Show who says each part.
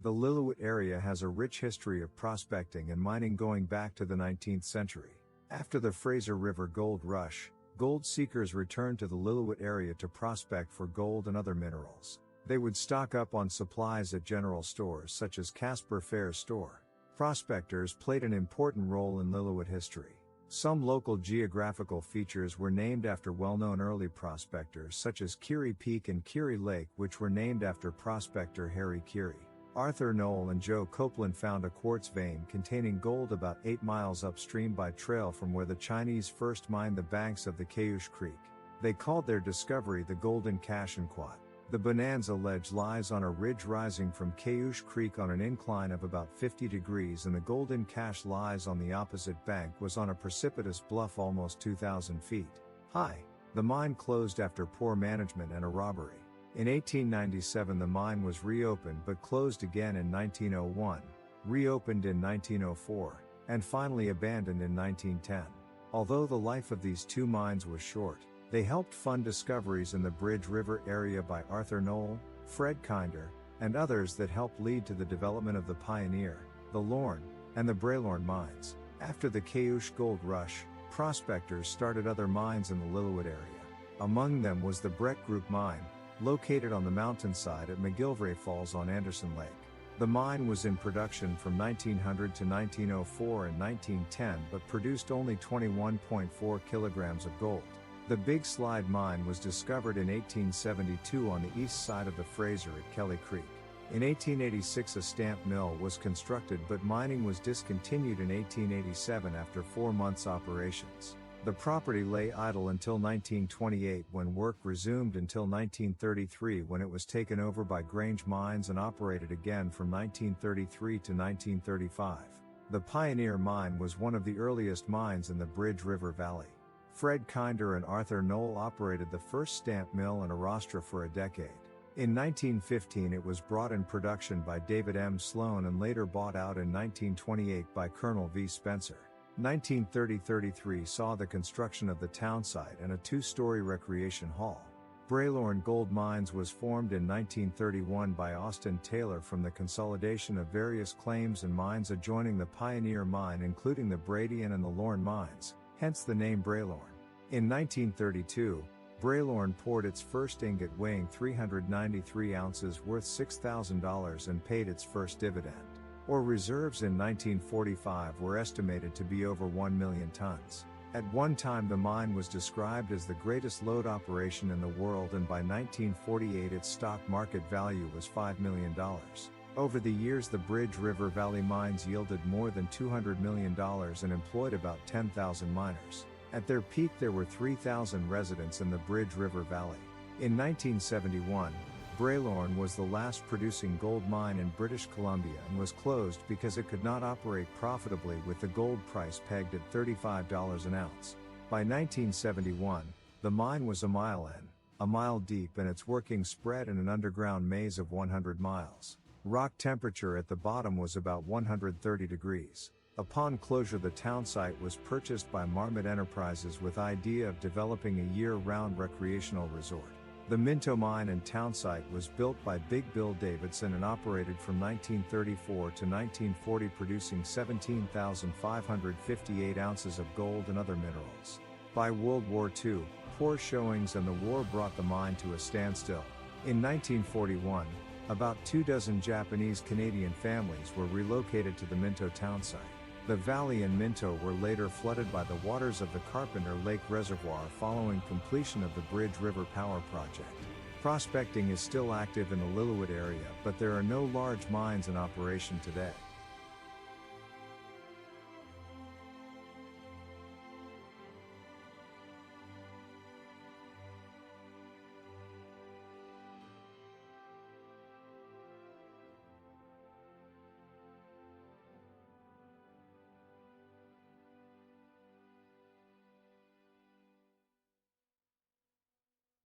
Speaker 1: The Lillooet area has a rich history of prospecting and mining going back to the 19th century. After the Fraser River Gold Rush, gold seekers returned to the Lillooet area to prospect for gold and other minerals. They would stock up on supplies at general stores such as Casper Fair's store. Prospectors played an important role in Lillooet history. Some local geographical features were named after well-known early prospectors such as Keary Peak and Keary Lake, which were named after prospector Harry Keary. Arthur Knoll and Joe Copeland found a quartz vein containing gold about 8 miles upstream by trail from where the Chinese first mined the banks of the Cayush Creek. They called their discovery the Golden Cache and Quat. The Bonanza Ledge lies on a ridge rising from Cayush Creek on an incline of about 50 degrees, and the Golden Cache lies on the opposite bank, was on a precipitous bluff almost 2,000 feet high. The mine closed after poor management and a robbery. In 1897 the mine was reopened but closed again in 1901, reopened in 1904, and finally abandoned in 1910. Although the life of these two mines was short, they helped fund discoveries in the Bridge River area by Arthur Knoll, Fred Kinder, and others that helped lead to the development of the Pioneer, the Lorne, and the Braylorne mines. After the Cayush Gold Rush, prospectors started other mines in the Lillooet area. Among them was the Brett Group mine, located on the mountainside at McGillivray Falls on Anderson Lake. The mine was in production from 1900 to 1904 and 1910 but produced only 21.4 kilograms of gold. The Big Slide mine was discovered in 1872 on the east side of the Fraser at Kelly Creek. In 1886 a stamp mill was constructed, but mining was discontinued in 1887 after 4 months' operations. The property lay idle until 1928 when work resumed until 1933 when it was taken over by Grange Mines and operated again from 1933 to 1935. The Pioneer mine was one of the earliest mines in the Bridge River Valley. Fred Kinder and Arthur Knoll operated the first stamp mill in Arostra for a decade. In 1915 it was brought in production by David M. Sloan and later bought out in 1928 by Colonel V. Spencer. 1930-33 saw the construction of the townsite and a 2-story recreation hall. Braylorne Gold Mines was formed in 1931 by Austin Taylor from the consolidation of various claims and mines adjoining the Pioneer mine, including the Bradian and the Lorne mines, hence the name Braylorne. In 1932, Braylorne poured its first ingot weighing 393 ounces worth $6,000 and paid its first dividend. Ore reserves in 1945 were estimated to be over 1 million tons. At one time the mine was described as the greatest lode operation in the world, and by 1948 its stock market value was $5 million. Over the years the Bridge River Valley mines yielded more than $200 million and employed about 10,000 miners. At their peak there were 3,000 residents in the Bridge River Valley. In 1971, Braylorne was the last producing gold mine in British Columbia and was closed because it could not operate profitably with the gold price pegged at $35 an ounce. By 1971, the mine was a mile deep, and its workings spread in an underground maze of 100 miles. Rock temperature at the bottom was about 130 degrees. Upon closure the townsite was purchased by Marmot Enterprises with idea of developing a year-round recreational resort. The Minto mine and townsite was built by Big Bill Davidson and operated from 1934 to 1940, producing 17,558 ounces of gold and other minerals. By World War II, poor showings and the war brought the mine to a standstill. In 1941, about 24 Japanese-Canadian families were relocated to the Minto townsite. The valley and Minto were later flooded by the waters of the Carpenter Lake Reservoir following completion of the Bridge River Power Project. Prospecting is still active in the Lillooet area, but there are no large mines in operation today.